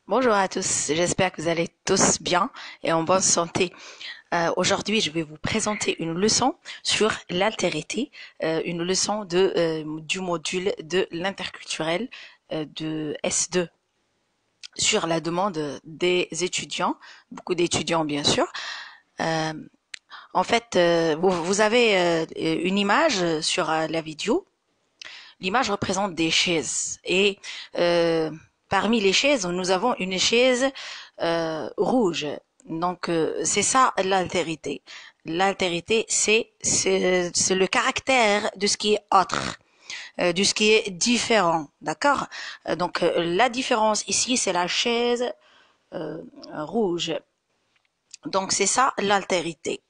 Bonjour à tous, j'espère que vous allez tous bien et en bonne santé. Aujourd'hui, je vais vous présenter une leçon sur l'altérité, une leçon du module de l'interculturel de S2 sur la demande des étudiants, beaucoup d'étudiants bien sûr. Euh, vous avez une image sur la vidéo. L'image représente des chaises et euh, parmi les chaises, nous avons une chaise rouge. Donc c'est ça l'altérité. L'altérité, c'est le caractère de ce qui est autre, de ce qui est différent, d'accord. La différence ici, c'est la chaise rouge. Donc c'est ça l'altérité.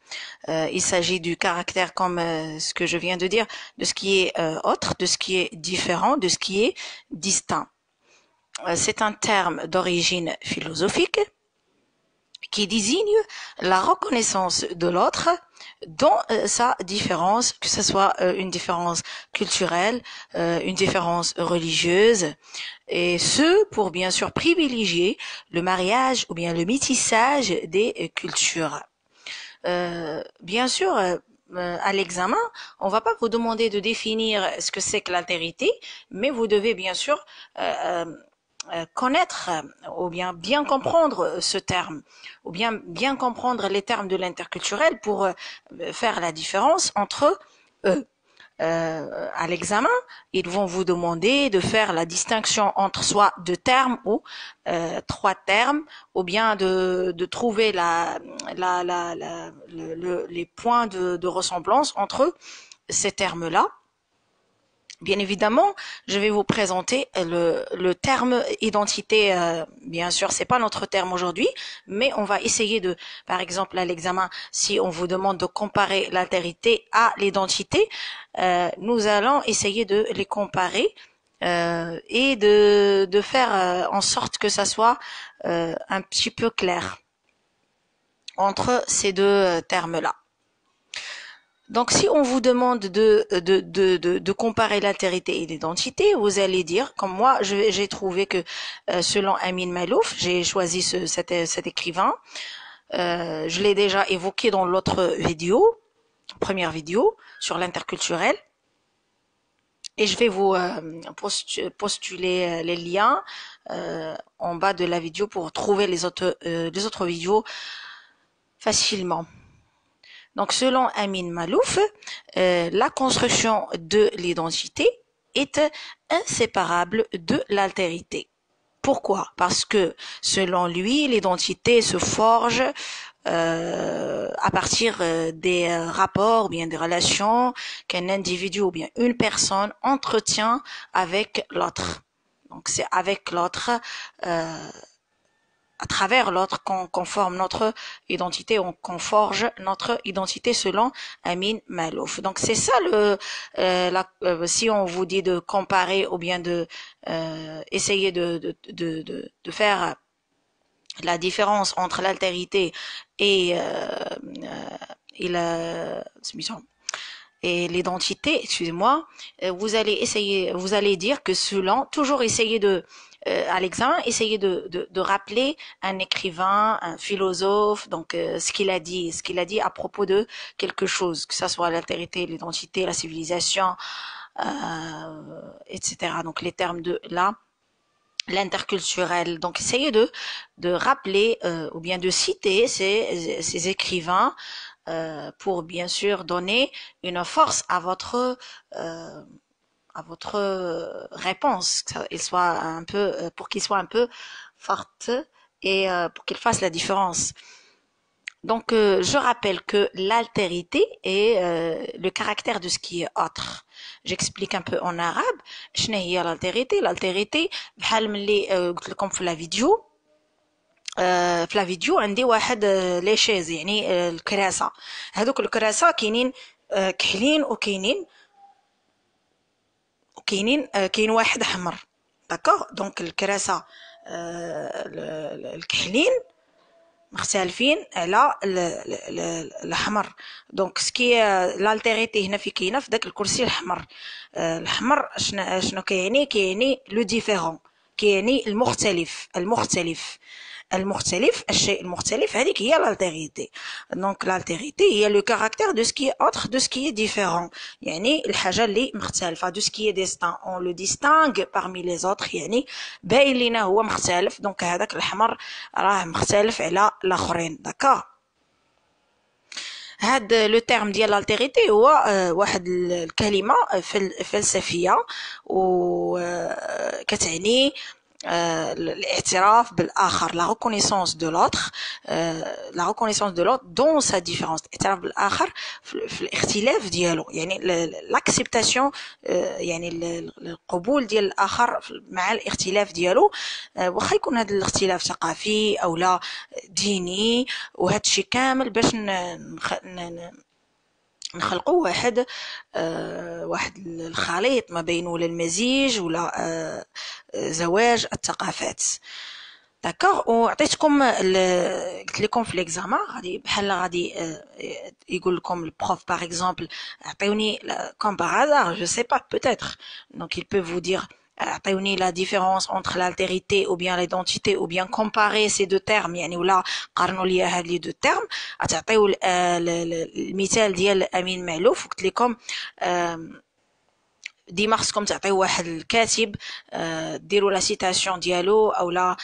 Il s'agit du caractère comme ce que je viens de dire, de ce qui est autre, de ce qui est différent, de ce qui est distinct. C'est un terme d'origine philosophique qui désigne la reconnaissance de l'autre dans sa différence, que ce soit une différence culturelle, une différence religieuse, et ce pour bien sûr privilégier le mariage ou bien le métissage des cultures. Bien sûr, à l'examen, on va pas vous demander de définir ce que c'est que l'altérité, mais vous devez bien sûr connaître ou bien comprendre ce terme, ou bien comprendre les termes de l'interculturel pour faire la différence entre eux. À l'examen, ils vont vous demander de faire la distinction entre soit deux termes ou trois termes, ou bien de trouver les points de ressemblance entre ces termes-là. Bien évidemment, je vais vous présenter le terme identité. Bien sûr, c'est pas notre terme aujourd'hui, mais on va essayer de, par exemple, à l'examen, si on vous demande de comparer l'altérité à l'identité, nous allons essayer de les comparer et de faire en sorte que ça soit un petit peu clair entre ces deux termes-là. Donc, si on vous demande de comparer l'altérité et l'identité, vous allez dire, comme moi, j'ai trouvé que selon Amin Malouf, j'ai choisi cet écrivain, je l'ai déjà évoqué dans l'autre vidéo, première vidéo, sur l'interculturel, et je vais vous postuler les liens en bas de la vidéo pour trouver les autres vidéos facilement. Donc, selon Amin Malouf, la construction de l'identité est inséparable de l'altérité. Pourquoi? Parce que, selon lui, l'identité se forge à partir des rapports ou bien des relations qu'un individu ou bien une personne entretient avec l'autre. Donc, c'est avec l'autre à travers l'autre qu'on forme notre identité, qu'on forge notre identité selon Amin Malouf. Donc c'est ça si on vous dit de comparer ou bien de essayer de faire la différence entre l'altérité et et la et l'identité, excusez-moi, vous allez dire que selon, toujours essayer à l'examen, essayer de rappeler un écrivain, un philosophe, donc ce qu'il a dit à propos de quelque chose, que ça soit l'altérité, l'identité, la civilisation, etc. Donc les termes de là, l'interculturel. Donc essayez de rappeler ou bien de citer ces écrivains pour bien sûr donner une force euh, à votre réponse, pour qu'il soit un peu forte et pour qu'il fasse la différence. Donc, je rappelle que l'altérité est le caractère de ce qui est autre. J'explique un peu en arabe. شنو هي l'altérité? L'altérité, بحال ملي قلت لكم في la vidéo, في لا فيديو عندي واحد لي شيز يعني الكراسه. هذوك الكراسه كاينين كحلين كاين واحد احمر. داكوغ دونك الكراسه الكحلين مختلفين على الاحمر. دونك سكي لالتيريتي هنا في داك الكرسي الاحمر. الاحمر شنو كيعني لو ديفيرون. كيعني المختلف الشيء المختلف هذيك هي l'altérité. Donc l'altérité هي le caractère de ce qui est autre, de ce qui est différent. يعني الحاجة اللي مختلفة, de ce qui est distinct. On le distingue parmi les autres, يعني باين لينا هو مختلف. Donc هذاك الأحمر راه مختلف على الآخرين. D'accord. هاد لو تيرم ديال l'altérité هو واحد الكلمة فلسفية وكتعني الاعتراف بالآخر, la reconnaissance de l'autre, dans sa différence. الاعتراف بالآخر في الاختلاف ديالو, يعني l'acceptation, يعني القبول ديال الآخر مع الاختلاف ديالو, واخا يكون هذا الاختلاف ثقافي أو لا ديني, وهذا الشيء كامل باش نخلقوا واحد الخليط ما بين ولا المزيج ولا زواج الثقافات. داكوغ. وعطيتكم قلت لكم في ليكزامان غادي يقول لكم البروف باغ اكزومبل عطيوني كوم باغ هازار جو سي با بوتيتر, دونك il peut vous dire عطيوني la différence entre l'altérité ou bien l'identité ou bien comparer ces deux termes, يعني ولا قارنوا لي هاد لي دو تيرم. غتعطيو المثال ديال امين معلوف, وقلت لكم ديما خصكم تعطيو واحد الكاتب ديروا لا سيتاسيون ديالو او لا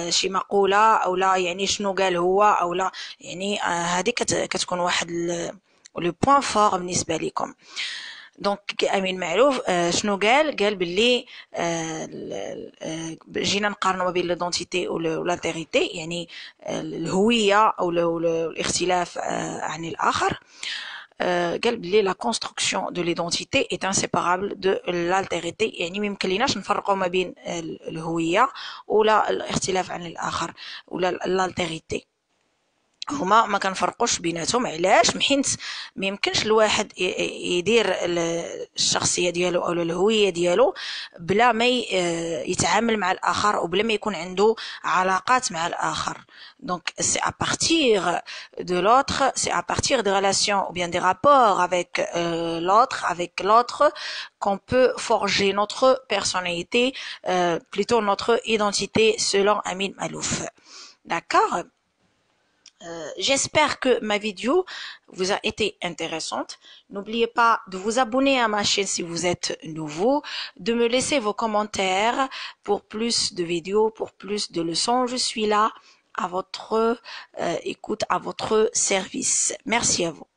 شي مقوله او لا يعني شنو قال هو او لا, يعني هذه كتكون واحد لو بوين فور بالنسبه لكم. دونك امين معروف شنو قال باللي جينا نقارنوا ما بين ليدونتيتي والالتيريتي, يعني الهويه او الاختلاف عن الاخر. قال بلي la construction de l'identité est inséparable de l'altérité, يعني ما يمكنليناش نفرقوا ما بين الهويه ولا الاختلاف عن الاخر ولا الالتيريتي, هما ما كنفرقوش بيناتهم. علاش؟ حيت ما يمكنش الواحد يدير الشخصيه ديالو او الهويه ديالو بلا ما يتعامل مع الاخر وبلا ما يكون عنده علاقات مع الاخر. Donc c'est à partir de l'autre, c'est à partir des relations ou bien des rapports avec l'autre qu'on peut forger notre personnalité, plutôt notre identité selon Amin Malouf. D'accord? J'espère que ma vidéo vous a été intéressante. N'oubliez pas de vous abonner à ma chaîne si vous êtes nouveau, de me laisser vos commentaires pour plus de vidéos, pour plus de leçons. Je suis là à votre écoute, à votre service. Merci à vous.